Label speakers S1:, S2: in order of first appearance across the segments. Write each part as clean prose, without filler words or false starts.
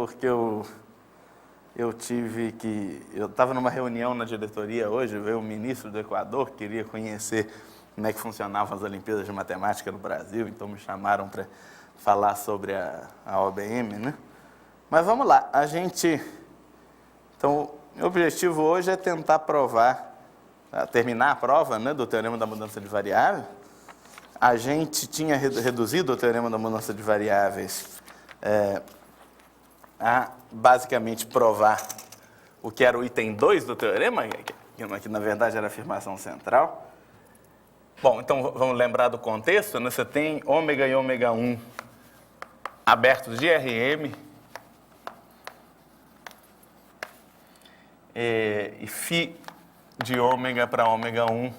S1: porque eu estava numa reunião na diretoria hoje, veio o ministro do Equador, queria conhecer como é que funcionavam as Olimpíadas de Matemática no Brasil, então me chamaram para falar sobre a OBM, né? Mas vamos lá, então, o objetivo hoje é tentar terminar a prova, né, do Teorema da Mudança de Variável. A gente tinha reduzido o Teorema da Mudança de Variáveis a basicamente provar o que era o item 2 do teorema, que na verdade era a afirmação central. Bom, então vamos lembrar do contexto, né? Você tem ômega e ômega 1 abertos de Rm e φ de ômega para ômega 1,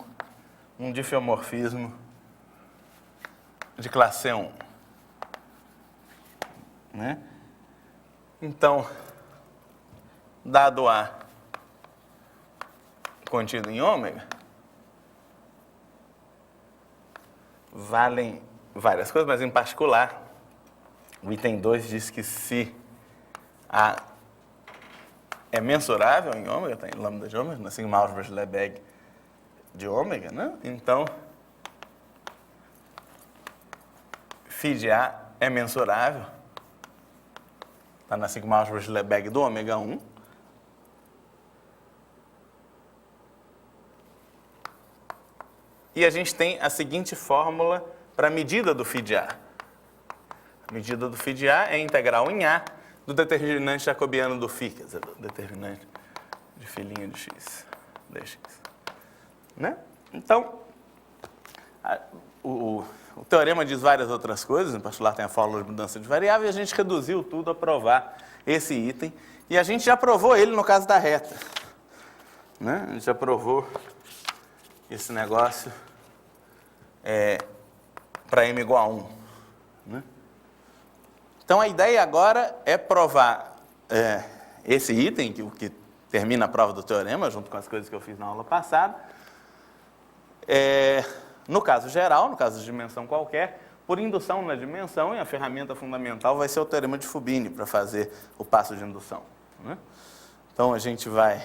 S1: um difeomorfismo de classe C1. Né? Então, dado A contido em ômega, valem várias coisas, mas em particular, o item 2 diz que se A é mensurável em ômega, está em lambda de ômega, assim, Mausberg-Lebesgue de ômega, né? Então, φ de A é mensurável, está na sigma Mausberg-Lebesgue do ômega 1. E a gente tem a seguinte fórmula para a medida do φ de A. A medida do φ de A é integral em A do determinante jacobiano do φ, quer dizer, do determinante de φ' de x, dx. Né? Então, o teorema diz várias outras coisas, em particular tem a fórmula de mudança de variável, e a gente reduziu tudo a provar esse item, e a gente já provou ele no caso da reta. Né? A gente já provou esse negócio para m igual a 1. Né? Então, a ideia agora é provar esse item, que termina a prova do teorema, junto com as coisas que eu fiz na aula passada, no caso geral, no caso de dimensão qualquer, por indução na dimensão, e a ferramenta fundamental vai ser o teorema de Fubini para fazer o passo de indução. Né? Então, a gente vai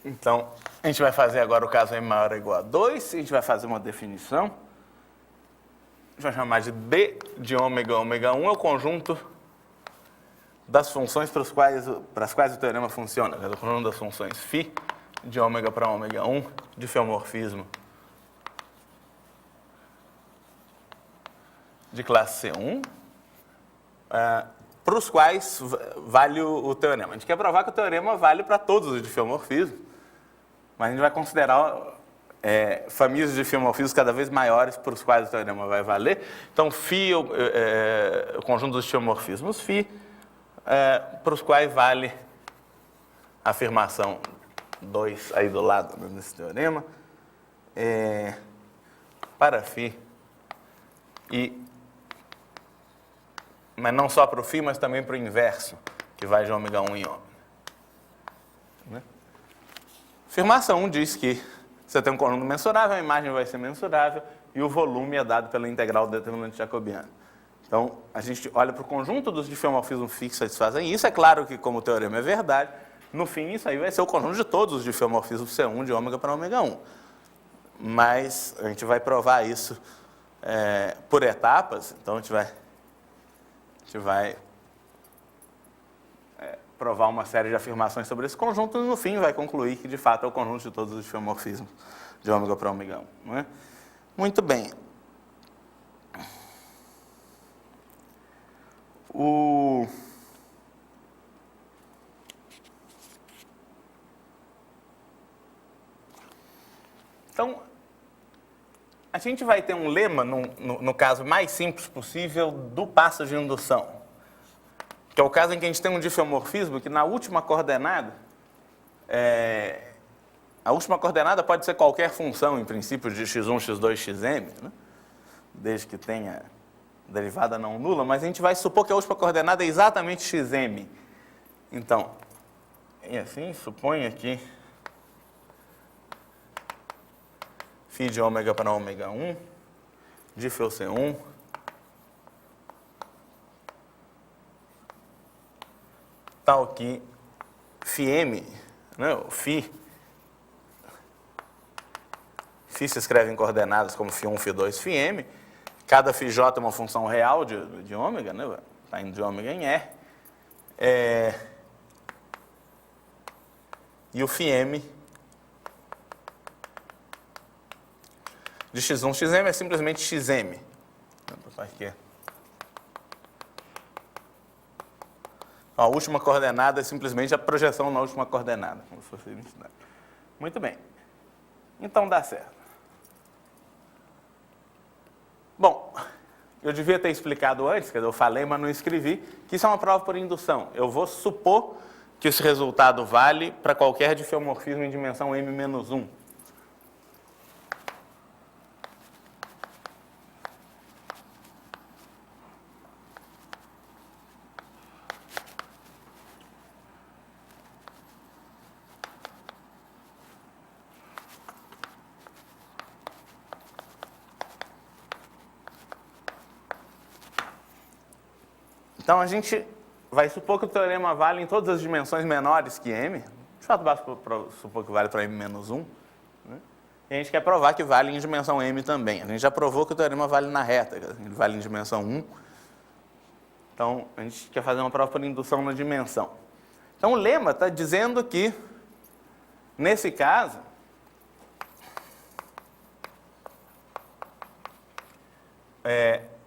S1: Então, a gente vai fazer agora o caso m maior ou igual a 2, a gente vai fazer uma definição. A gente vai chamar de D de ômega, ômega 1 é o conjunto das funções para as quais o teorema funciona. É o conjunto das funções φ de ômega para ômega 1, difeomorfismo de classe C1, para os quais vale o teorema. A gente quer provar que o teorema vale para todos os difeomorfismos, mas a gente vai considerar famílias de difeomorfismos cada vez maiores para os quais o teorema vai valer. Então, φ o conjunto dos difeomorfismos φ, para os quais vale a afirmação 2 aí do lado desse teorema, para φ mas não só para o φ, mas também para o inverso, que vai de ômega 1 em ômega. Né? Afirmação 1 diz que você tem um conjunto mensurável, a imagem vai ser mensurável e o volume é dado pela integral do determinante jacobiano. Então, a gente olha para o conjunto dos difeomorfismos φ que satisfazem isso. É claro que, como o teorema é verdade, no fim, isso aí vai ser o conjunto de todos os difeomorfismos C1 de ômega para ômega 1. Mas a gente vai provar isso por etapas, então a gente vai provar uma série de afirmações sobre esse conjunto e, no fim, vai concluir que, de fato, é o conjunto de todos os difeomorfismos de ômega para ômega 1. Não é? Muito bem. Então, a gente vai ter um lema, no caso mais simples possível, do passo de indução, que é o caso em que a gente tem um difeomorfismo que, na última coordenada, A última coordenada pode ser qualquer função, em princípio, de x1, x2, xm, né? Desde que tenha derivada não nula, mas a gente vai supor que a última coordenada é exatamente xm. Então, e assim, suponha que φ de ômega para ômega 1, de φC1, tal que φm, né, o φ se escreve em coordenadas como φ1, φ2, φm, cada φj é uma função real de ômega, né, está indo de ômega em R, e o φm de x1, xm é simplesmente xm. A última coordenada é simplesmente a projeção na última coordenada, como se fosse identidade. Muito bem. Então dá certo. Bom, eu devia ter explicado antes, quer dizer, eu falei, mas não escrevi, que isso é uma prova por indução. Eu vou supor que esse resultado vale para qualquer diffeomorfismo em dimensão m-1. Então, a gente vai supor que o teorema vale em todas as dimensões menores que m. De fato, basta supor que vale para m-1. Né? E a gente quer provar que vale em dimensão m também. A gente já provou que o teorema vale na reta, ele vale em dimensão 1. Então, a gente quer fazer uma prova por indução na dimensão. Então, o lema está dizendo que, nesse caso,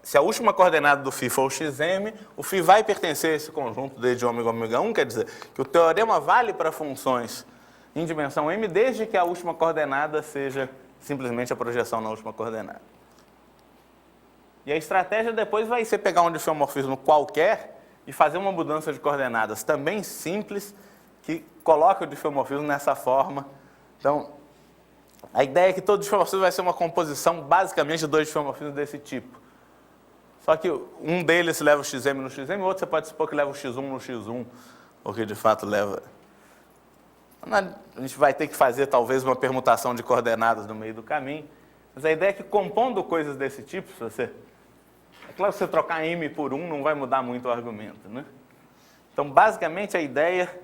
S1: se a última coordenada do φ for o xm, o φ vai pertencer a esse conjunto desde ômega ômega 1, quer dizer que o teorema vale para funções em dimensão m, desde que a última coordenada seja simplesmente a projeção na última coordenada. E a estratégia depois vai ser pegar um diffeomorfismo qualquer e fazer uma mudança de coordenadas também simples, que coloca o diffeomorfismo nessa forma. Então, a ideia é que todo diffeomorfismo vai ser uma composição basicamente de dois diffeomorfismos desse tipo. Só que um deles leva o xm no xm, o outro você pode supor que leva o x1 no x1, ou que de fato leva... A gente vai ter que fazer talvez uma permutação de coordenadas no meio do caminho, mas a ideia é que compondo coisas desse tipo, é claro que você trocar m por 1 não vai mudar muito o argumento, né? Então, basicamente, a ideia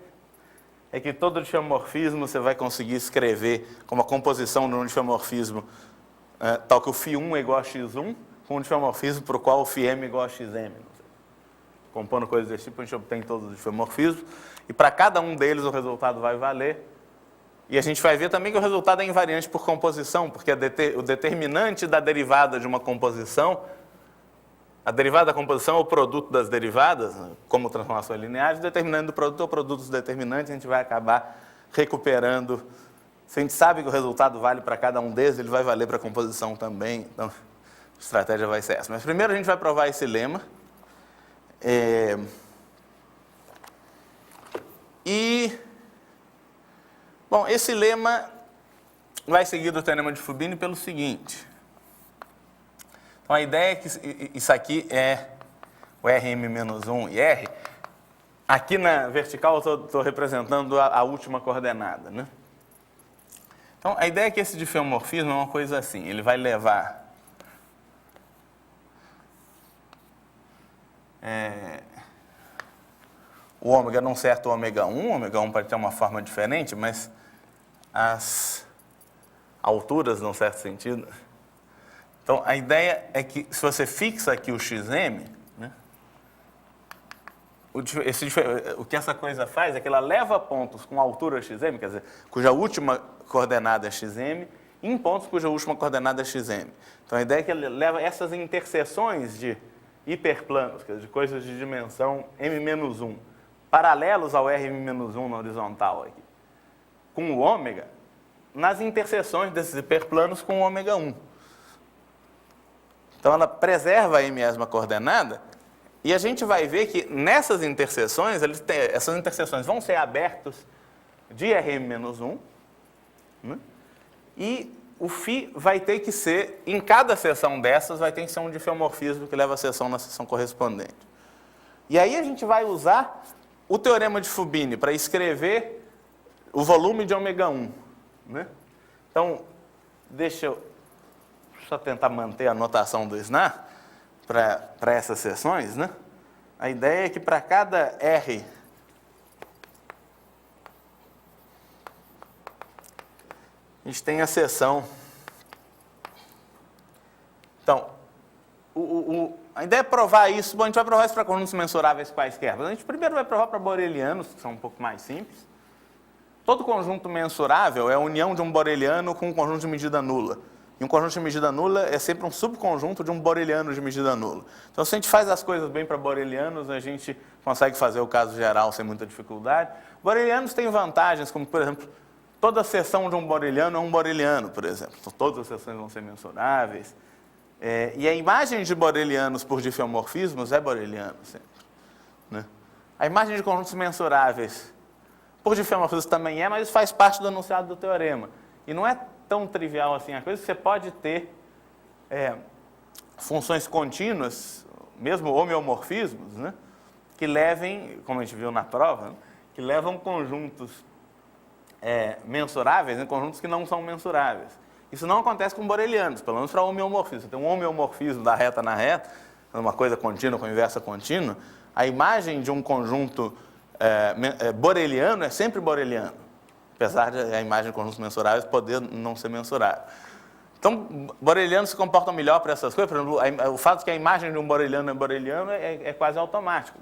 S1: é que todo diffeomorfismo você vai conseguir escrever como a composição de um diffeomorfismo tal que o φ1 é igual a x1, com um diffeomorfismo para o qual o φm é igual a xm. Compondo coisas desse tipo, a gente obtém todos os diffeomorfismos, e para cada um deles o resultado vai valer. E a gente vai ver também que o resultado é invariante por composição, porque o determinante da derivada de uma composição, a derivada da composição é o produto das derivadas, como transformações lineares, o determinante do produto é o produto dos determinantes, a gente vai acabar recuperando. Se a gente sabe que o resultado vale para cada um deles, ele vai valer para a composição também. Então, a estratégia vai ser essa. Mas primeiro a gente vai provar esse lema. Bom, esse lema vai seguir do teorema de Fubini pelo seguinte. Então, a ideia é que isso aqui é o Rm-1 e R. Aqui na vertical eu estou representando a última coordenada, né? Então, a ideia é que esse diffeomorfismo é uma coisa assim. Ele vai levar... o ômega num certo ômega 1. Ômega 1 pode ter uma forma diferente, mas as alturas, num certo sentido. Então, a ideia é que, se você fixa aqui o xm, né, o que essa coisa faz é que ela leva pontos com altura xm, quer dizer, cuja última coordenada é xm, em pontos cuja última coordenada é xm. Então, a ideia é que ela leva essas interseções de hiperplanos, quer dizer, de coisas de dimensão m-1, paralelos ao R-1 na horizontal aqui, com o ômega, nas interseções desses hiperplanos com o ômega 1. Então, ela preserva a m-ésima coordenada, e a gente vai ver que nessas interseções, essas interseções vão ser abertas de Rm-1, né? E o φ vai ter que ser, em cada seção dessas, vai ter que ser um difeomorfismo que leva a seção na seção correspondente. E aí a gente vai usar o teorema de Fubini para escrever o volume de ômega 1. Né? Então, deixa eu só tentar manter a notação do SNAR para essas seções. Né? A ideia é que para cada R a gente tem a seção. Então, a ideia é provar isso. Bom, a gente vai provar isso para conjuntos mensuráveis quaisquer. Mas a gente primeiro vai provar para borelianos, que são um pouco mais simples. Todo conjunto mensurável é a união de um boreliano com um conjunto de medida nula. E um conjunto de medida nula é sempre um subconjunto de um boreliano de medida nula. Então, se a gente faz as coisas bem para borelianos, a gente consegue fazer o caso geral sem muita dificuldade. Borelianos têm vantagens, como, por exemplo, toda seção de um boreliano é um boreliano, por exemplo. Então, todas as seções vão ser mensuráveis. E a imagem de borelianos por difeomorfismos é boreliano sempre. Né? A imagem de conjuntos mensuráveis por difeomorfismos também é, mas faz parte do enunciado do teorema. E não é tão trivial assim a coisa. Você pode ter funções contínuas, mesmo homeomorfismos, né? Que levem, como a gente viu na prova, né? Que levam conjuntos mensuráveis em conjuntos que não são mensuráveis. Isso não acontece com borelianos, pelo menos para homeomorfismo. Você tem um homeomorfismo da reta na reta, uma coisa contínua com inversa contínua. A imagem de um conjunto boreliano é sempre boreliano, apesar de a imagem de conjuntos mensuráveis poder não ser mensurável. Então, borelianos se comportam melhor para essas coisas. Por exemplo, o fato de que a imagem de um boreliano é boreliano é quase automático.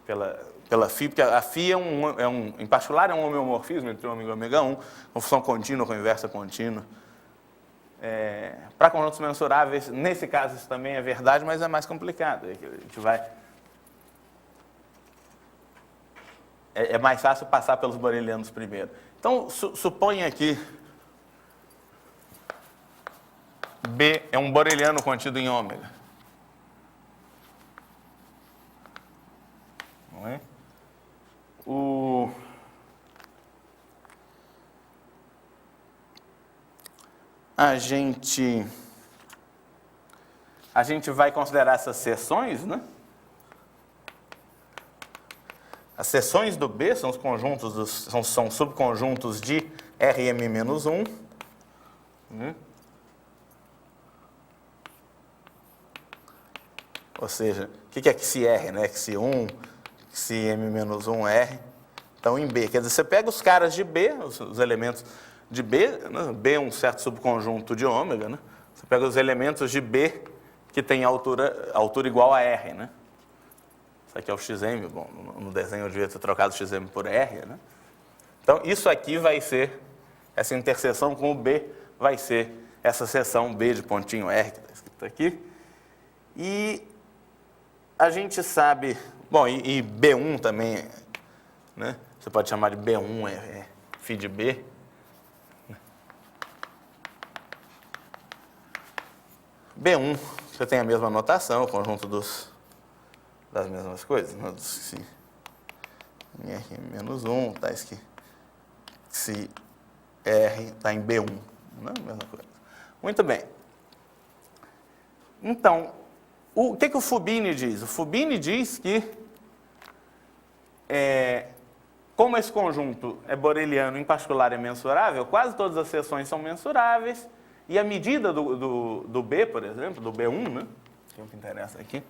S1: Pela φ, porque a φ em particular é um homeomorfismo entre ômega e ômega 1, com função contínua com inversa contínua. Para conjuntos mensuráveis, nesse caso isso também é verdade, mas é mais complicado. A gente vai... É mais fácil passar pelos borelianos primeiro. Então, suponha que B é um boreliano contido em ômega. Não é? A gente vai considerar essas seções, né? As seções do B são os conjuntos são subconjuntos de Rm-1. Né? Ou seja, o que é XR, né? XI1, XM-1R. Então, em B, quer dizer, você pega os caras de B, os elementos de B, né? B é um certo subconjunto de ômega, né? Você pega os elementos de B que tem altura igual a R, né? Isso aqui é o XM, bom, no desenho eu devia ter trocado XM por R, né? Então, isso aqui vai ser, essa interseção com o B vai ser essa seção B de pontinho R, que está escrito aqui. E a gente sabe, bom, e B1 também, né? Você pode chamar de B1, φ de B. B1, você tem a mesma notação, o conjunto das mesmas coisas, né? Se em R-1, tá escrito se R está em B1, não é a mesma coisa. Muito bem. Então, o que o Fubini diz? O Fubini diz que, como esse conjunto é boreliano, em particular é mensurável, quase todas as seções são mensuráveis, e a medida do B, por exemplo, do B1, né? Que é o que interessa aqui,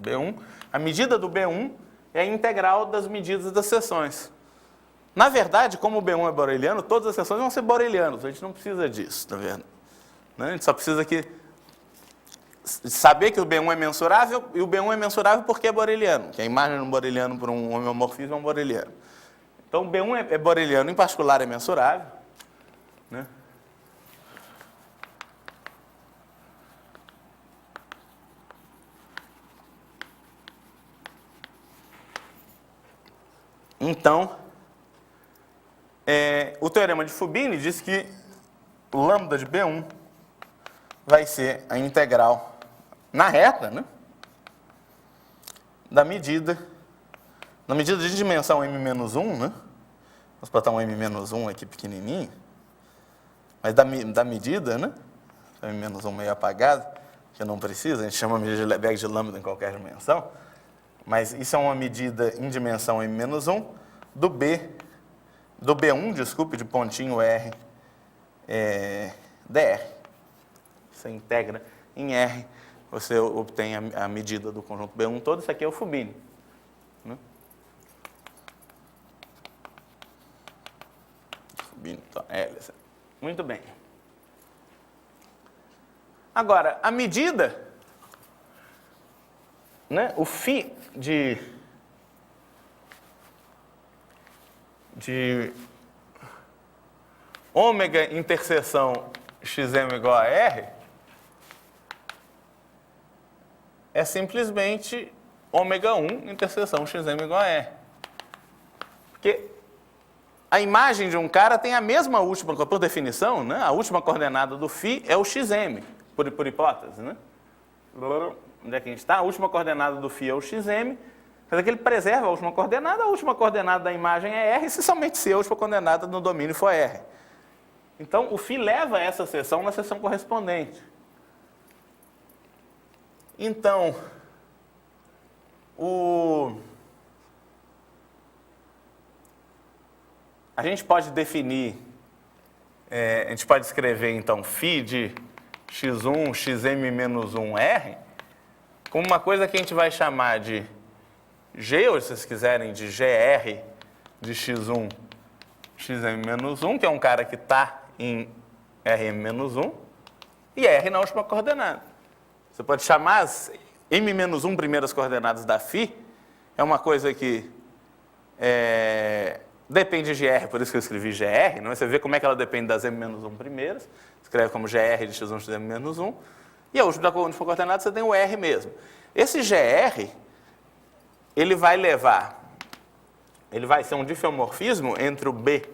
S1: B1, a medida do B1 é a integral das medidas das seções. Na verdade, como o B1 é boreliano, todas as seções vão ser borelianas, a gente não precisa disso, tá vendo? A gente só precisa saber que o B1 é mensurável, e o B1 é mensurável porque é boreliano, que a imagem de um boreliano por um homeomorfismo é um boreliano. Então, o B1 é boreliano, em particular é mensurável, né? Então, o teorema de Fubini diz que o lambda de B1 vai ser a integral na reta, né? Na medida de dimensão m-1, né? Vamos botar um m-1 aqui pequenininho. Mas da medida, né? Menos 1 meio apagado, que não precisa, a gente chama a medida de Lebesgue de lambda em qualquer dimensão, mas isso é uma medida em dimensão M-1 do B1, desculpe, de pontinho R, dr. Você integra em R, você obtém a medida do conjunto B1 todo, isso aqui é o Fubini. Né? Fubini, então, muito bem. Agora, a medida, né, o φ de ômega interseção xm igual a R é simplesmente ômega 1 interseção xm igual a R. Porque a imagem de um cara tem a mesma última, por definição, né, a última coordenada do φ é o xm. Por hipótese, né? Onde é que a gente está? A última coordenada do φ é o xm, quer dizer que ele preserva a última coordenada da imagem é R, se somente se a última coordenada no domínio for R. Então, o φ leva essa seção na seção correspondente. Então, a gente pode definir, a gente pode escrever, então, φ de x1, xm-1r, como uma coisa que a gente vai chamar de G, ou se vocês quiserem, de GR de x1, xm-1, que é um cara que está em Rm-1, e R na última coordenada. Você pode chamar as m-1 primeiras coordenadas da φ, é uma coisa que depende de R, por isso que eu escrevi GR, né? Você vê como é que ela depende das m-1 primeiras, escreve como GR de x1, xm-1, e a última coordenada você tem o R mesmo. Esse GR, ele vai ser um difeomorfismo entre o B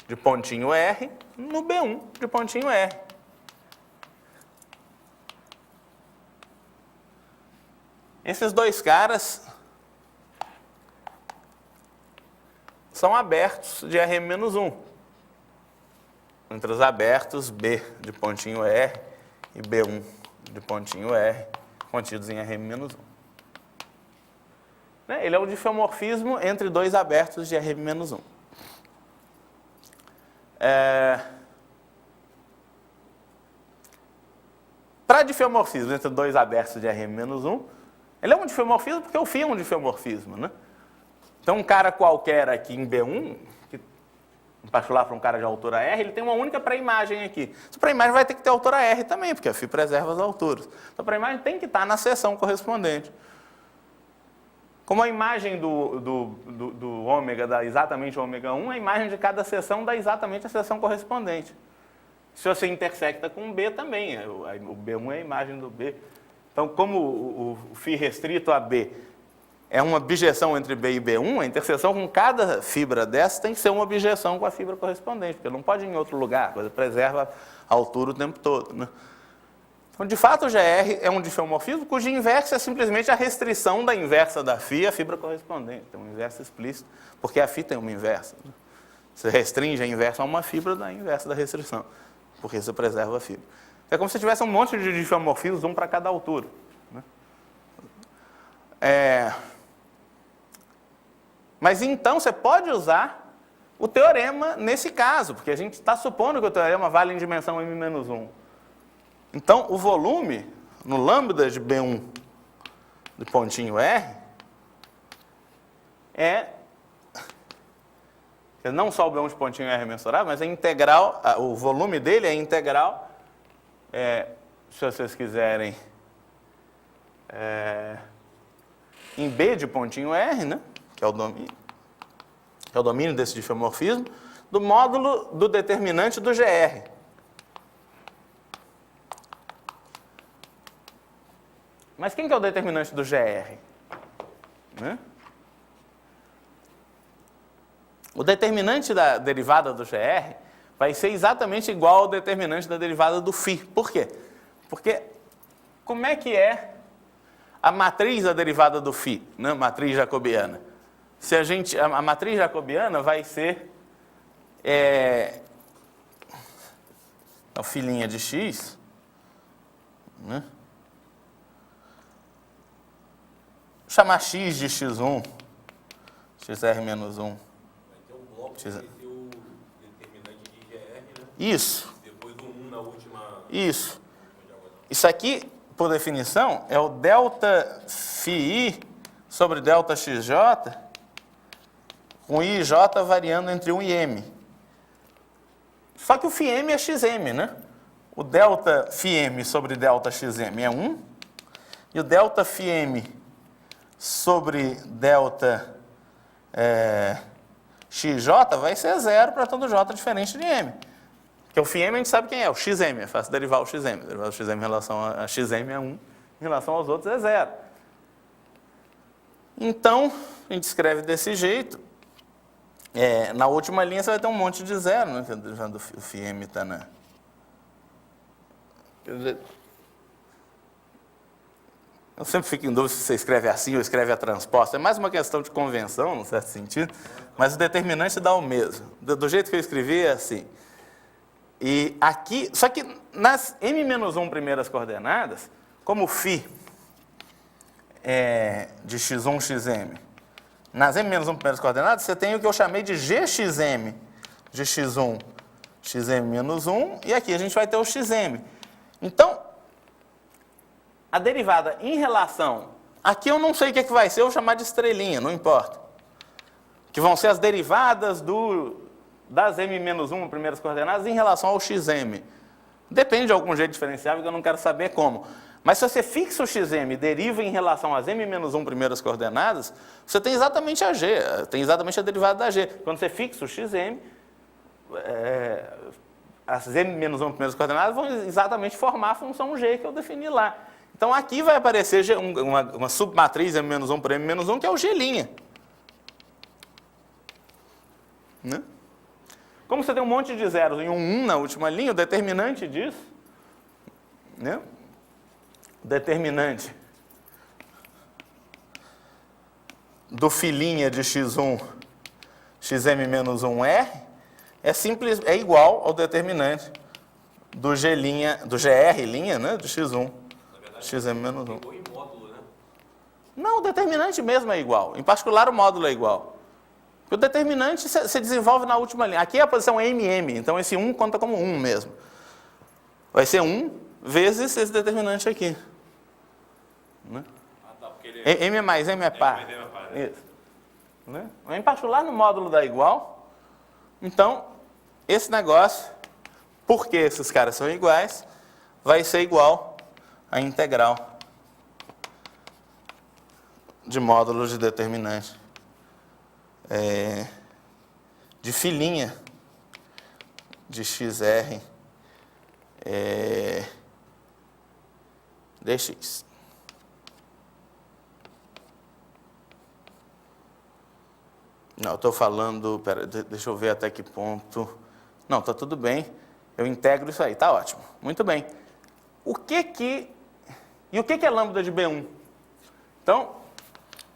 S1: de pontinho R no B1 de pontinho R. Esses dois caras são abertos de Rm-1. Entre os abertos, B de pontinho R e B1 de pontinho R, contidos em Rm-1. Ele é o difeomorfismo entre dois abertos de Rm-1. Para difeomorfismo entre dois abertos de Rm-1, ele é um difeomorfismo porque o φ é um difeomorfismo, né? Então, um cara qualquer aqui em B1, que particular para um cara de altura R, ele tem uma única pré-imagem aqui. Essa pré-imagem vai ter que ter altura R também, porque a φ preserva as alturas. Então, a pré-imagem tem que estar na seção correspondente. Como a imagem do ômega dá exatamente o ômega 1, a imagem de cada seção dá exatamente a seção correspondente. Se você intersecta com o B também, o B1 é a imagem do B. Então, como o φ restrito a B é uma bijeção entre B e B1, a interseção com cada fibra dessa tem que ser uma bijeção com a fibra correspondente, porque não pode ir em outro lugar, a coisa preserva a altura o tempo todo, né? Então, de fato, o GR é um difeomorfismo cujo inverso é simplesmente a restrição da inversa da φ à fibra correspondente. Tem um inverso explícito, porque a φ tem uma inversa. Né? Você restringe a inversa a uma fibra da inversa da restrição, porque você preserva a fibra. É como se tivesse um monte de difeomorfismos, um para cada altura. Né? Mas então você pode usar o teorema nesse caso, porque a gente está supondo que o teorema vale em dimensão m-1. Então, o volume no lambda de B1 de pontinho R não só o B1 de pontinho R é mensurável, mas é integral, o volume dele é integral, se vocês quiserem, em B de pontinho R, né, que é o domínio desse difeomorfismo, do módulo do determinante do GR. Mas quem que é o determinante do GR? Né? O determinante da derivada do GR vai ser exatamente igual ao determinante da derivada do φ. Por quê? Porque como é que é a matriz da derivada do φ, né? Matriz jacobiana? A matriz jacobiana vai ser Então, filhinha de x, né? Vou chamar x de x1, xr menos 1.
S2: Vai ter um bloco que vai ter o determinante de GR, né?
S1: Isso.
S2: Depois do 1 na última...
S1: Isso. Isso aqui, por definição, é o delta φi sobre delta xj, com i e j variando entre 1 e m. Só que o φm é xm, né? O delta φm sobre delta xm é 1, e o delta φm sobre delta xj vai ser 0 para todo j diferente de m. Porque o φm a gente sabe quem é, o xm, é fácil derivar o xm. Derivar o xm em relação a xm é 1, em relação aos outros é 0. Então, a gente escreve desse jeito. Na última linha você vai ter um monte de 0, né? O φm está na... Eu sempre fico em dúvida se você escreve assim ou escreve a transposta. É mais uma questão de convenção, num certo sentido, mas o determinante dá o mesmo. Do jeito que eu escrevi é assim. E aqui, só que nas m-1 primeiras coordenadas, como φ de x1, xm, nas m-1 primeiras coordenadas, você tem o que eu chamei de gxm de x1, xm-1, e aqui a gente vai ter o xm. Então, a derivada em relação... Aqui eu não sei o que vai ser, eu vou chamar de estrelinha, não importa. Que vão ser as derivadas das m-1 primeiras coordenadas em relação ao xm. Depende de algum jeito diferenciável que eu não quero saber como. Mas se você fixa o xm e deriva em relação às m-1 primeiras coordenadas, você tem exatamente a g, tem exatamente a derivada da g. Quando você fixa o xm, as m-1 primeiras coordenadas vão exatamente formar a função g que eu defini lá. Então aqui vai aparecer uma submatriz m-1 por m-1, que é o g'. Né? Como você tem um monte de zeros e um 1 na última linha, o determinante disso, né? O determinante do filhinha de x1, xm-1r, é igual ao determinante do gr', né, de x1, xm-1.
S2: Ficou em módulo, né?
S1: Não, o determinante mesmo é igual. Em particular, o módulo é igual. O determinante se desenvolve na última linha. Aqui é a posição mm, então esse 1 conta como 1 mesmo. Vai ser 1 vezes esse determinante aqui. Né?
S2: Tá, porque ele
S1: M mais M é par.
S2: M é par, né?
S1: Isso. Né? Em particular, no módulo dá igual. Então, esse negócio, porque esses caras são iguais, vai ser igual à integral de módulos de determinante. De filhinha de xr dx. Não, eu estou falando, deixa eu ver até que ponto. Não, está tudo bem, eu integro isso aí, está ótimo, muito bem. E o que é lambda de B1? Então,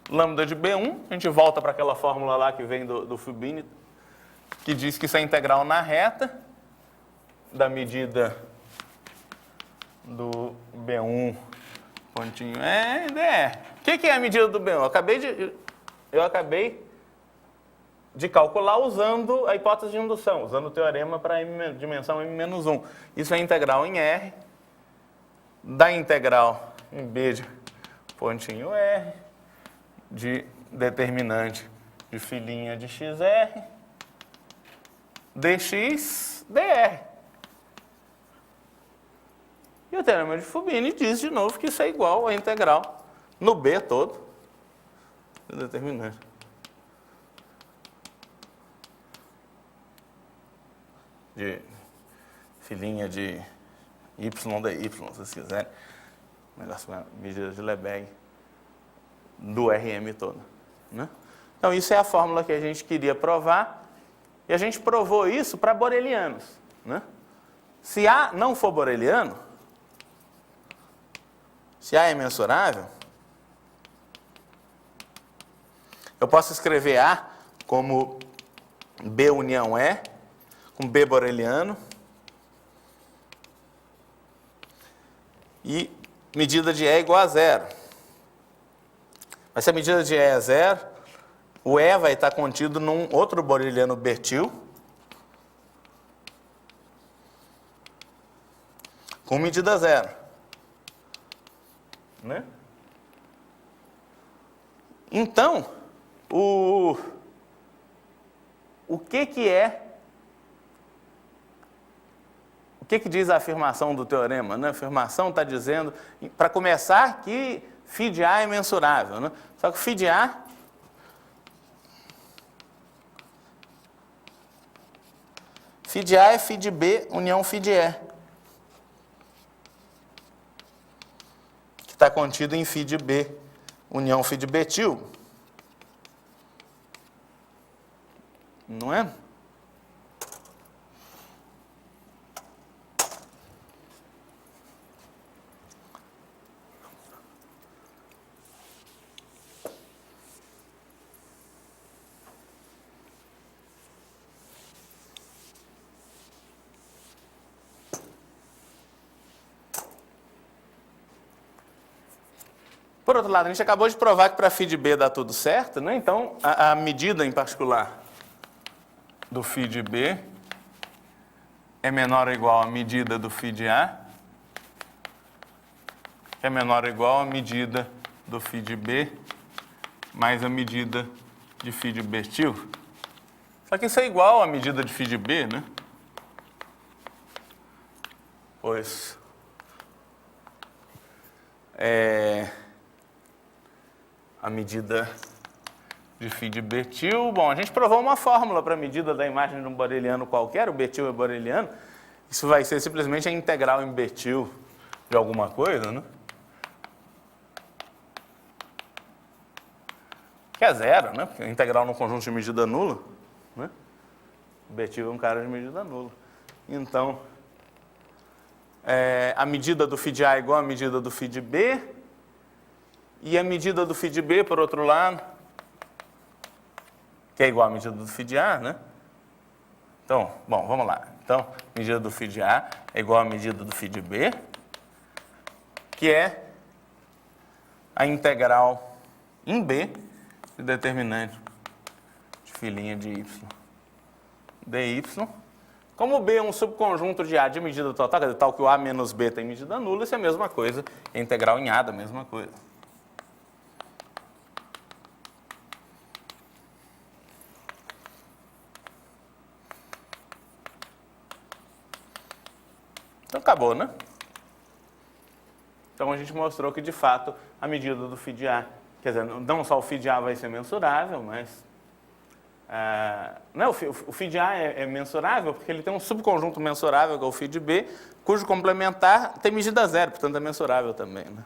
S1: lambda de B1, a gente volta para aquela fórmula lá que vem do Fubini, que diz que isso é integral na reta da medida do B1 pontinho dr. O que é a medida do B1? Eu acabei de calcular usando a hipótese de indução, usando o teorema para dimensão m-1. Isso é integral em R, da integral em B de pontinho R, de determinante de filhinha de xr, dx, dr. E o teorema de Fubini diz de novo que isso é igual à integral no B todo do determinante. De filhinha de y dy, se vocês quiserem. Negócio com a medida de Lebesgue do Rm todo. Né? Então, isso é a fórmula que a gente queria provar. E a gente provou isso para borelianos. Né? Se A não for boreliano, se A é mensurável, eu posso escrever A como B união E, com B boreliano, e medida de E igual a zero. Mas se a medida de E é zero, o E vai estar contido num outro boreliano Bertil com medida zero. Né? Então, o que é... O que diz a afirmação do teorema? Né? A afirmação está dizendo, para começar, que φ de A é mensurável. Né? Só que φ de A é φ de B união φ de E, que está contido em φ de B união φ de Bertil. Não é? Por outro lado, a gente acabou de provar que para φ de B dá tudo certo, né? Então, a medida em particular do φ de B é menor ou igual à medida do φ de A, que é menor ou igual à medida do φ de B mais a medida de φ de Bertil. Só que isso é igual à medida de φ de B, né? Pois a medida de φ de Bertil. Bom, a gente provou uma fórmula para a medida da imagem de um boreliano qualquer, o Bertil é boreliano. Isso vai ser simplesmente a integral em Bertil de alguma coisa, né? Que é zero, né? Porque a integral no conjunto de medida nula, né? O Bertil é um cara de medida nula. Então, a medida do φ de A é igual à medida do φ de B, e a medida do φ de B, por outro lado, que é igual à medida do φ de A, né? Então, bom, vamos lá. Então, a medida do φ de A é igual à medida do φ de B, que é a integral em B de determinante de φ' de y dy. Como B é um subconjunto de A de medida total, quer dizer, tal que o A menos B tem medida nula, isso é a mesma coisa. A integral em A da mesma coisa. Então, acabou, né? Então, a gente mostrou que, de fato, a medida do φ de A, quer dizer, não só o φ de A vai ser mensurável, mas... não, o φ de A é mensurável porque ele tem um subconjunto mensurável, que é o φ de B, cujo complementar tem medida zero, portanto, é mensurável também, né?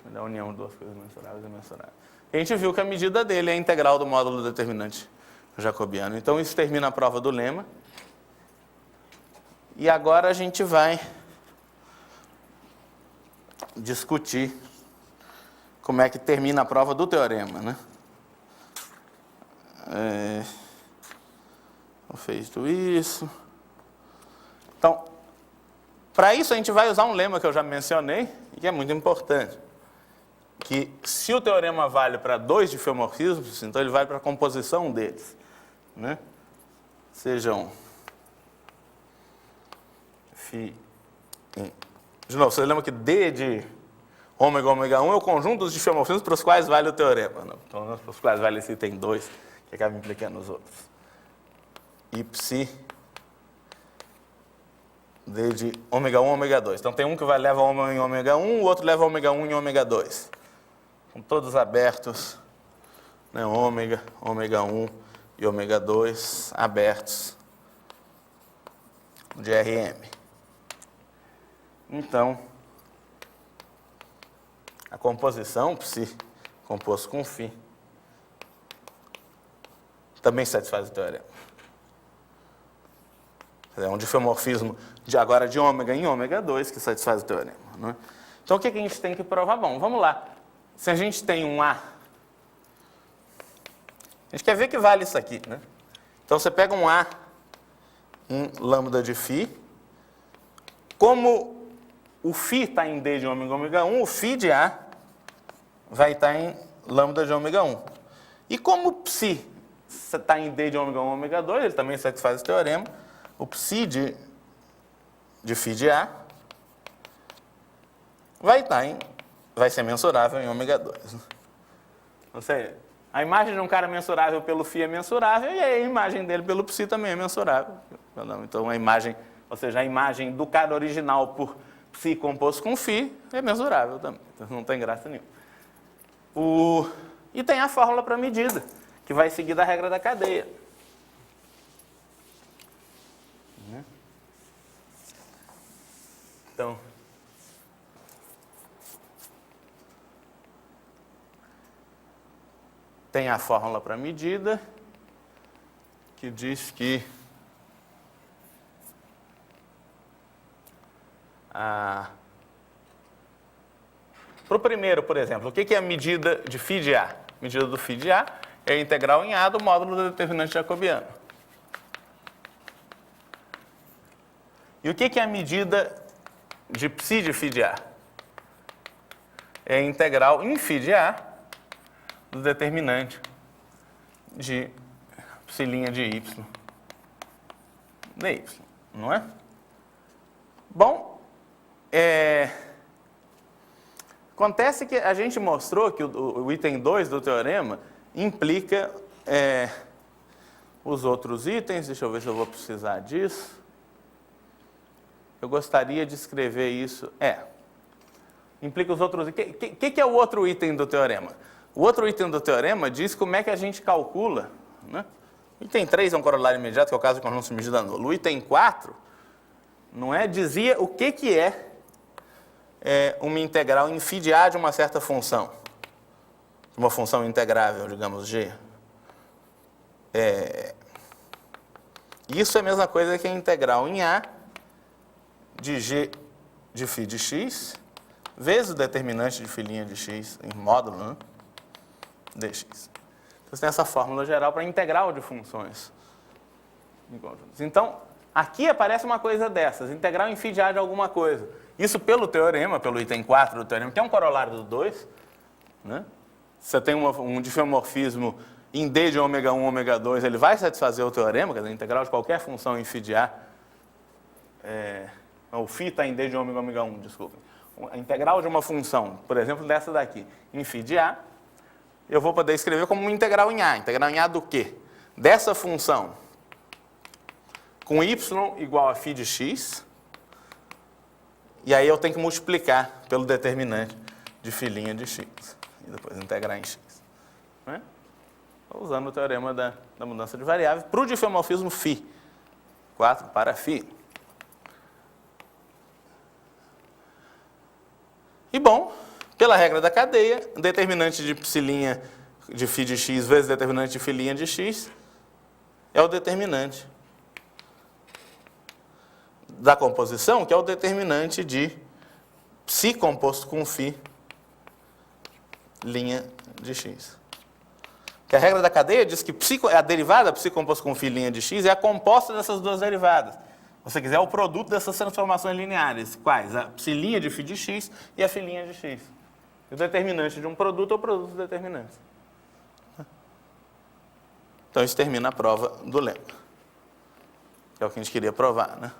S1: Então, a união de duas coisas mensuráveis é mensurável. E a gente viu que a medida dele é a integral do módulo determinante jacobiano. Então, isso termina a prova do lema. E agora a gente vai discutir como é que termina a prova do teorema, né? Feito isso. Então, para isso a gente vai usar um lema que eu já mencionei e que é muito importante. Que se o teorema vale para dois difeomorfismos, então ele vale para a composição deles, né? Sejam de novo, você lembra que D de ômega, ômega 1 é o conjunto dos difeomorfismos para os quais vale o teorema, né? Então, para os quais vale esse item 2, que acaba implicando nos outros. E psi D de ômega 1, ômega 2. Então, tem um que leva ômega em ômega 1, o outro leva ômega 1 em ômega 2. São todos abertos, né? Ômega, ômega 1 e ômega 2 abertos de RM. Então, a composição psi composto com φ também satisfaz o teorema. É um difeomorfismo agora de ômega em ômega 2 que satisfaz o teorema, né? Então, o que a gente tem que provar? Bom, vamos lá. Se a gente tem um A, a gente quer ver que vale isso aqui, né? Então, você pega um A em lambda de φ, como o φ está em d de ômega 1, o φ de A vai estar em lambda de ômega 1. E como o psi está em d de ômega 1, ômega 2, ele também satisfaz esse teorema, o psi de φ de A vai ser mensurável em ômega 2. Ou seja, a imagem de um cara mensurável pelo φ é mensurável e a imagem dele pelo psi também é mensurável. Então a imagem, ou seja, a imagem do cara original por psi composto com φ é mensurável também. Então não tem graça nenhuma. E tem a fórmula para medida, que vai seguir da regra da cadeia. Então, tem a fórmula para medida, que diz que para o primeiro, por exemplo, o que é a medida de φ de A? A medida do φ de A é a integral em A do módulo do determinante jacobiano. E o que é a medida de psi de φ de A? É a integral em φ de A do determinante de psi' de y dy, não é? Bom, acontece que a gente mostrou que o item 2 do teorema implica os outros itens. Deixa eu ver se eu vou precisar disso. Eu gostaria de escrever isso. Implica os outros itens. O que é o outro item do teorema? O outro item do teorema diz como é que a gente calcula, né? O item 3 é um corolário imediato, que é o caso de conjunto de medida nula. O item 4 dizia o que é uma integral em φ de A de uma certa função. Uma função integrável, digamos, G. Isso é a mesma coisa que a integral em A de G de φ de x, vezes o determinante de φ' de x em módulo, né, dx. Então, você tem essa fórmula geral para integral de funções em conjuntos. Então, aqui aparece uma coisa dessas, integral em φ de A de alguma coisa. Isso pelo teorema, pelo item 4 do teorema, que é um corolário do 2, né? Você tem um difeomorfismo em d de ômega 1, ômega 2, ele vai satisfazer o teorema, quer dizer, a integral de qualquer função em φ de A, o φ está em d de ômega, ômega 1, desculpa. A integral de uma função, por exemplo, dessa daqui, em φ de A, eu vou poder escrever como uma integral em A. Integral em A do quê? Dessa função com y igual a φ de x, e aí eu tenho que multiplicar pelo determinante de φ' de x, e depois integrar em x. Né? Estou usando o teorema da mudança de variável para o difeomorfismo φ, 4 para φ. E bom, pela regra da cadeia, determinante de psi' de φ de x vezes determinante de φ' de x é o determinante da composição, que é o determinante de psi composto com φ' de x. Que a regra da cadeia diz que a derivada psi composto com φ' de x é a composta dessas duas derivadas. Se você quiser, é o produto dessas transformações lineares. Quais? A psi' de φ de x e a φ' de x. O determinante de um produto é o produto do determinante. Então, isso termina a prova do lema. Que é o que a gente queria provar, né?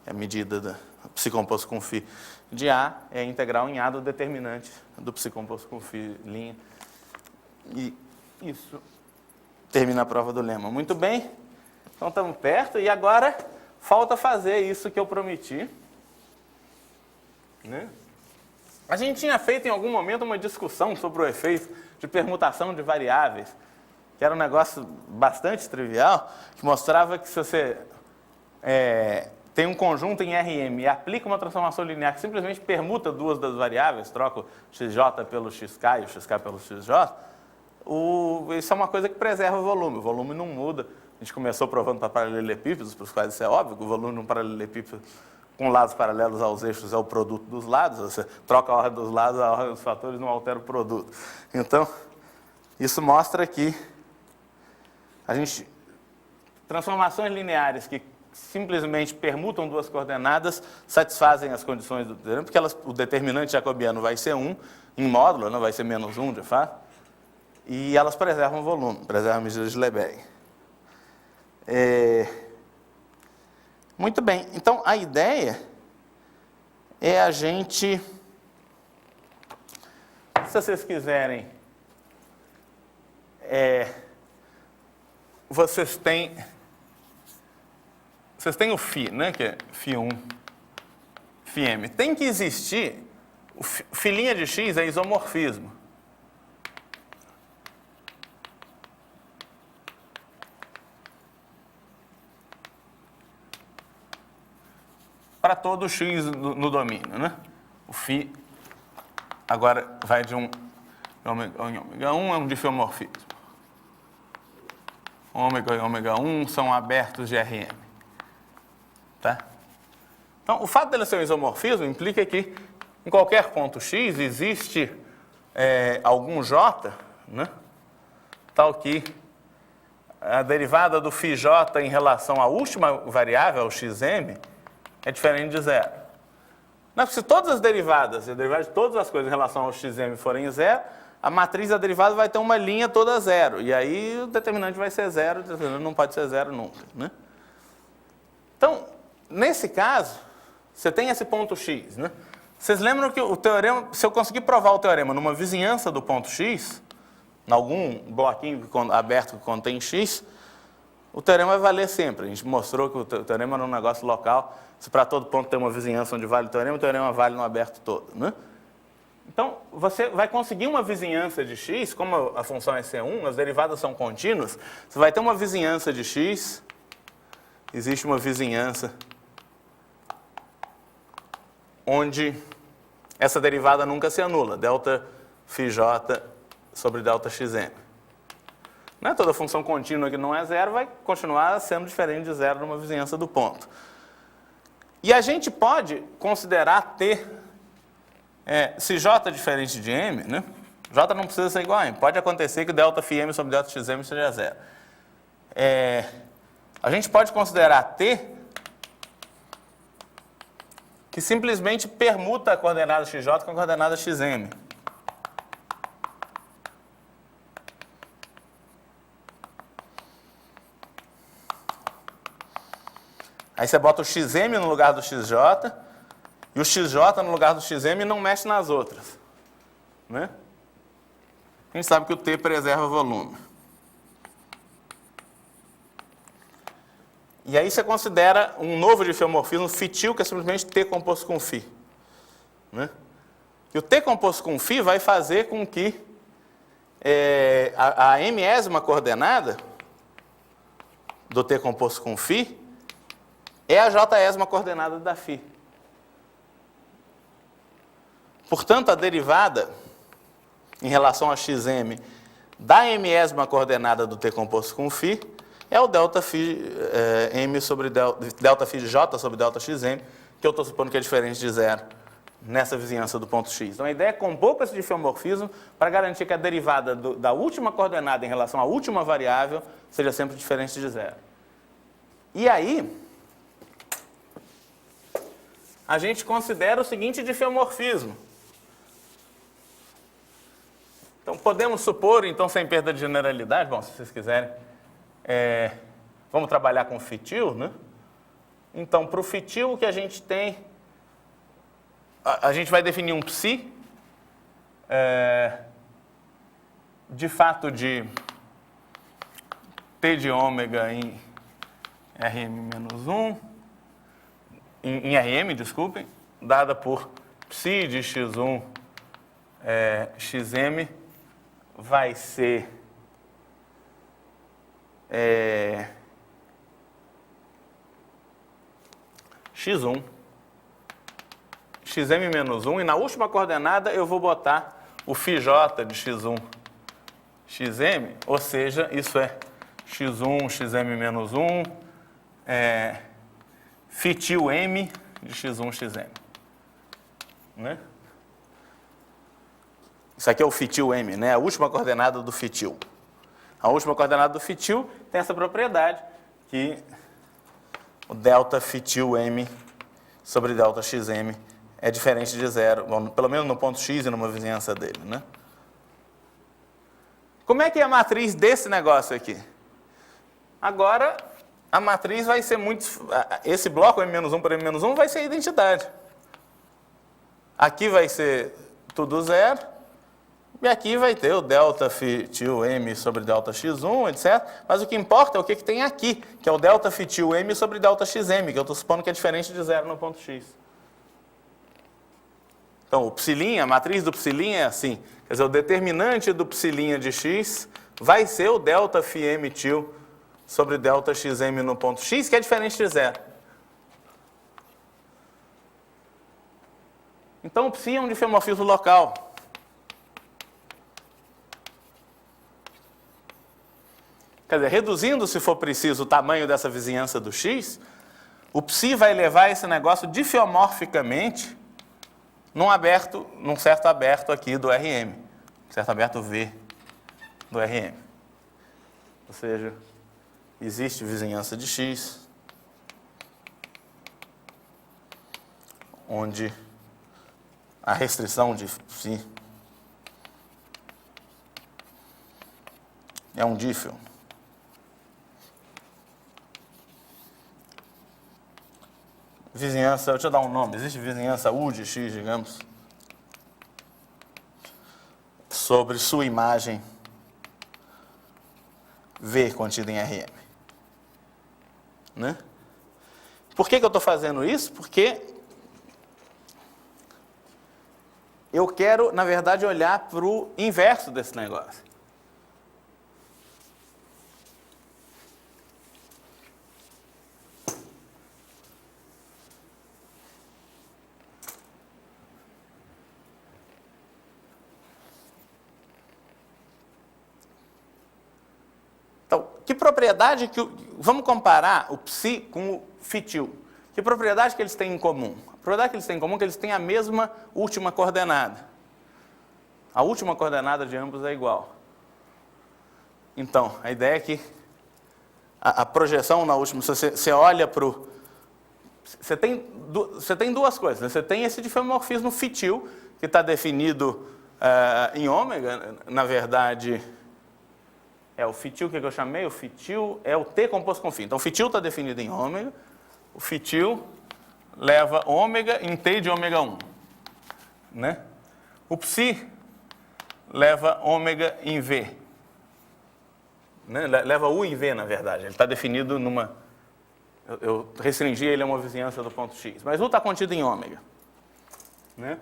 S1: A medida da psi composto com φ de A é a integral em A do determinante do psi composto com φ'. E isso termina a prova do lema. Muito bem. Então, estamos perto. E agora, falta fazer isso que eu prometi. Né? A gente tinha feito em algum momento uma discussão sobre o efeito de permutação de variáveis, que era um negócio bastante trivial, que mostrava que se você tem um conjunto em RM e aplica uma transformação linear que simplesmente permuta duas das variáveis, troca o xj pelo xk e o xk pelo xj, isso é uma coisa que preserva o volume não muda. A gente começou provando para paralelepípedos, para os quais isso é óbvio, que o volume de um paralelepípedo com lados paralelos aos eixos é o produto dos lados, você troca a ordem dos lados, a ordem dos fatores não altera o produto. Então, isso mostra que transformações lineares que simplesmente permutam duas coordenadas, satisfazem as condições do teorema, porque o determinante jacobiano vai ser 1, em módulo, não vai ser menos 1, de fato, e elas preservam o volume, preservam a medida de Lebesgue. Muito bem, então a ideia é a gente, se vocês quiserem, vocês têm o φ, né, que é φ1, φm. Tem que existir, o φ' de x é isomorfismo. Para todo x no domínio, né? O φ agora vai de 1 em ômega 1, é um difeomorfismo. Ômega e ômega 1 são abertos de Rm. Tá? Então, o fato dele ser um isomorfismo implica que em qualquer ponto x existe algum j, né? Tal que a derivada do φj em relação à última variável, ao xm, é diferente de zero. Não, se todas as derivadas, e a derivada de todas as coisas em relação ao xm forem zero, a matriz da derivada vai ter uma linha toda zero. E aí o determinante vai ser zero, o determinante não pode ser zero nunca, né? Então, nesse caso, você tem esse ponto x, né? Vocês lembram que o teorema, se eu conseguir provar o teorema numa vizinhança do ponto x, em algum bloquinho aberto que contém x, o teorema vai valer sempre. A gente mostrou que o teorema era um negócio local. Se para todo ponto tem uma vizinhança onde vale o teorema vale no aberto todo, né? Então, você vai conseguir uma vizinhança de x, como a função é C1, as derivadas são contínuas, você vai ter uma vizinhança de x, existe uma vizinhança onde essa derivada nunca se anula, delta φj sobre delta xm. Não é toda função contínua que não é zero, vai continuar sendo diferente de zero numa vizinhança do ponto. E a gente pode considerar T, se J é diferente de M, né? J não precisa ser igual a M. Pode acontecer que delta φm sobre delta xm seja zero. A gente pode considerar T que simplesmente permuta a coordenada xj com a coordenada xm. Aí você bota o xm no lugar do xj, e o xj no lugar do xm não mexe nas outras, né? A gente sabe que o T preserva volume. E aí você considera um novo difeomorfismo φ-til, que é simplesmente T composto com φ, né? E o T composto com φ vai fazer com que a mésima coordenada do T composto com φ é a jésima coordenada da φ. Portanto, a derivada em relação a xm da mésima coordenada do T composto com φ é o delta φ m sobre delta φ j sobre delta xm, que eu estou supondo que é diferente de zero nessa vizinhança do ponto x. Então, a ideia é compor com esse difeomorfismo para garantir que a derivada da última coordenada em relação à última variável seja sempre diferente de zero. E aí, a gente considera o seguinte difeomorfismo. Então, podemos supor, então, sem perda de generalidade, bom, se vocês quiserem, vamos trabalhar com φ-til, né? Então, para o φ-til, o que a gente tem, a gente vai definir um psi, de fato de T de ômega em Rm-1, em Rm, desculpem, dada por psi de x1 xm, vai ser x1 xm menos 1, e na última coordenada eu vou botar o φj de x1 xm, ou seja, isso é x1 xm menos 1 φ-til m de x1 xm, né? Isso aqui é o φ-til m, né? A última coordenada do φ-til. A última coordenada do φ-til tem essa propriedade que o delta fitil M sobre delta xm é diferente de zero, bom, pelo menos no ponto x e numa vizinhança dele, né? Como é que é a matriz desse negócio aqui? Agora, a matriz vai ser muito... Esse bloco M-1 por M-1 vai ser a identidade. Aqui vai ser tudo zero. E aqui vai ter o delta fitil M sobre delta x1, etc. Mas o que importa é o que tem aqui, que é o delta fitil M sobre delta xm, que eu estou supondo que é diferente de zero no ponto x. Então, o psilinha, a matriz do psilinha é assim. Quer dizer, o determinante do psilinha de x vai ser o delta φ m til sobre delta xm no ponto x, que é diferente de zero. Então, o psi é um difeomorfismo local. Quer dizer, reduzindo, se for preciso, o tamanho dessa vizinhança do x, o psi vai levar esse negócio difeomorficamente num certo aberto aqui do Rm, certo aberto V do Rm. Ou seja, existe vizinhança de x, onde a restrição de psi é um dífeo. Vizinhança, deixa eu dar um nome, existe vizinhança U de x, digamos, sobre sua imagem V contida em Rm. Né? Por que eu estou fazendo isso? Porque eu quero, na verdade, olhar para o inverso desse negócio. Então, que propriedade que... Vamos comparar o psi com o fitil. Que propriedade que eles têm em comum? A propriedade que eles têm em comum é que eles têm a mesma última coordenada. A última coordenada de ambos é igual. Então, a ideia é que a projeção na última... Você olha para o... Você tem duas coisas, né? Você tem esse difeomorfismo fitil, que está definido em ômega, na verdade... É o fitil que eu chamei, o fitil é o T composto com φ. Então, o fitil está definido em ômega, o fitil leva ômega em T de ômega 1. Né? O psi leva ômega em V. Né? Leva U em V, na verdade. Ele está definido numa... Eu restringi ele a uma vizinhança do ponto x. Mas U está contido em ômega. Né?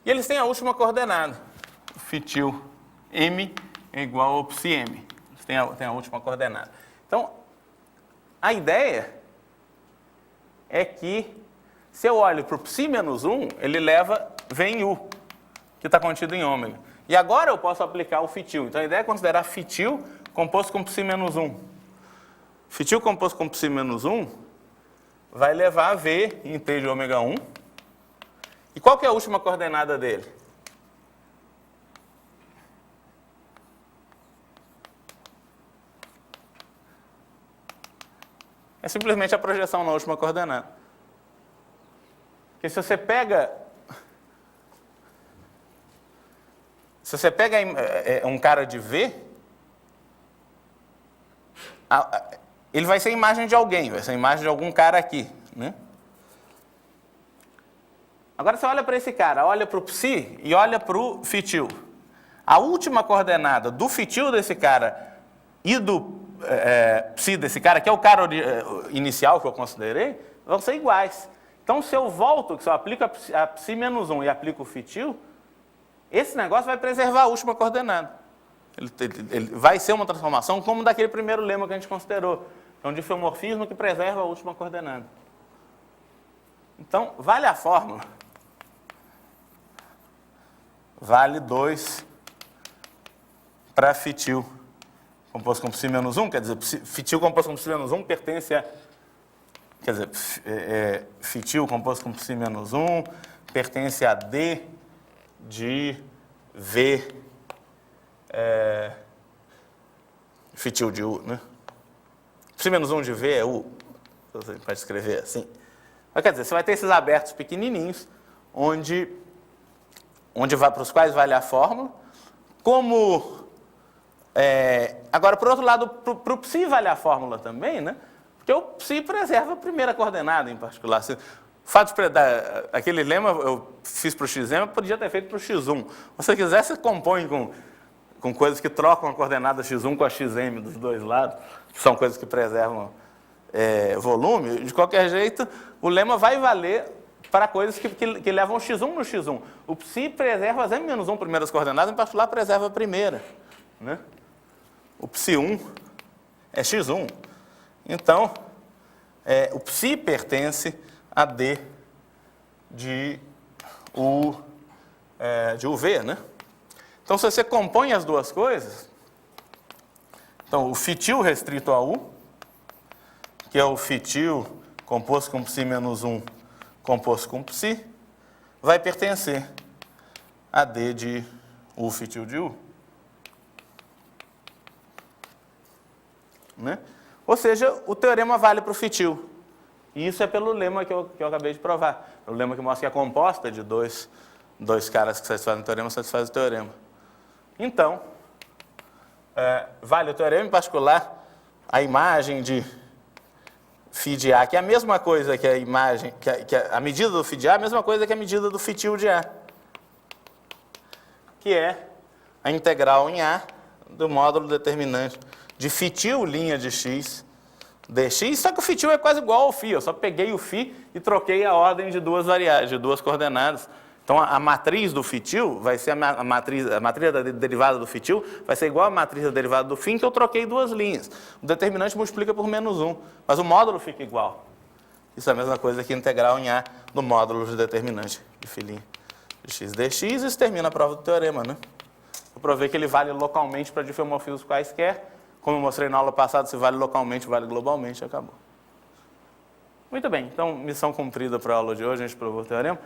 S1: E eles têm a última coordenada. O fitil M é igual ao psi M. Eles têm a última coordenada. Então, a ideia é que, se eu olho para o psi menos 1, ele leva V em U, que está contido em ômega. E agora eu posso aplicar o fitil. Então, a ideia é considerar fitil composto com psi menos 1. Fitil composto com psi menos 1 vai levar V em T de ômega 1. E qual que é a última coordenada dele? É simplesmente a projeção na última coordenada. Porque se você pega um cara de V, ele vai ser a imagem de alguém, vai ser a imagem de algum cara aqui, né? Agora você olha para esse cara, olha para o psi e olha para o fitil. A última coordenada do fitil desse cara e do psi desse cara, que é o cara inicial que eu considerei, vão ser iguais. Então, se eu volto, se eu aplico a psi menos 1 e aplico o fitil, esse negócio vai preservar a última coordenada. Ele vai ser uma transformação como daquele primeiro lema que a gente considerou. É um difeomorfismo que preserva a última coordenada. Então, vale a fórmula. Vale 2 para fitil composto com psi menos 1, quer dizer, fitil composto com psi menos 1 pertence a... Quer dizer, fitil composto com psi menos 1 pertence a D de V fitil de U, né? Psi menos 1 de V é U, você pode escrever assim. Mas, quer dizer, você vai ter esses abertos pequenininhos, para os quais vale a fórmula. Agora, por outro lado, para o psi vale a fórmula também, né? Porque o psi preserva a primeira coordenada em particular. O fato de aquele lema eu fiz para o xm, eu podia ter feito para o x1. Se você quiser, você compõe com coisas que trocam a coordenada x1 com a xm dos dois lados, que são coisas que preservam volume. De qualquer jeito, o lema vai valer para coisas que levam x1 no x1. O psi preserva as m-1 primeiras coordenadas, em particular preserva a primeira, né? O psi1 é x1. Então, o psi pertence a D de UV, né? Então, se você compõe as duas coisas, então, o fitil restrito a U, que é o fitil composto com psi menos 1, composto com psi, vai pertencer a D de U fitil de U. Né? Ou seja, o teorema vale para o fitil. E isso é pelo lema que eu acabei de provar. O lema que mostra que a composta de dois caras que satisfazem o teorema satisfaz o teorema. Então, vale o teorema, em particular, a imagem de φ de A, que é a mesma coisa que a imagem, a medida do φ de A é a mesma coisa que a medida do fitil de A, que é a integral em A do módulo determinante de fitil linha de x dx, só que o fitil é quase igual ao φ, eu só peguei o φ e troquei a ordem de duas variáveis, de duas coordenadas. Então, a matriz do fitil vai ser a matriz da derivada do fitil vai ser igual à matriz da derivada do φ, que eu troquei duas linhas. O determinante multiplica por menos 1, mas o módulo fica igual. Isso é a mesma coisa que integral em A do módulo de determinante de φ de x dx. Isso termina a prova do teorema, né? Eu provei que ele vale localmente para difeomorfismos quaisquer. Como eu mostrei na aula passada, se vale localmente, vale globalmente, acabou. Muito bem, então, missão cumprida para a aula de hoje, a gente provou o teorema.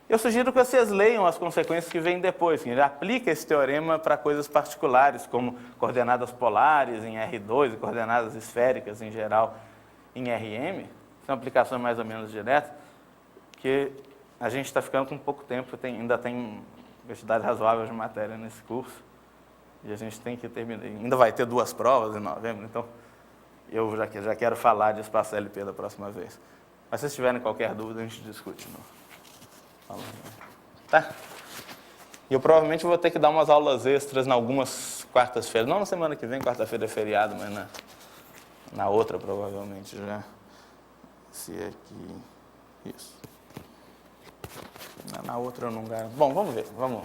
S1: Eu sugiro que vocês leiam as consequências que vêm depois. Ele aplica esse teorema para coisas particulares, como coordenadas polares em R2 e coordenadas esféricas em geral em RM. Isso é uma aplicação mais ou menos direta, porque a gente está ficando com pouco tempo, ainda tem quantidade razoável de matéria nesse curso, e a gente tem que terminar. Ainda vai ter 2 provas em novembro, então eu já quero falar de espaço LP da próxima vez. Mas se vocês tiverem qualquer dúvida, a gente discute. Tá? E eu provavelmente vou ter que dar umas aulas extras em algumas quartas-feiras. Não na semana que vem, quarta-feira é feriado, mas na outra provavelmente já. Se aqui. Isso. Na outra eu não garanto. Bom, vamos ver. Vamos.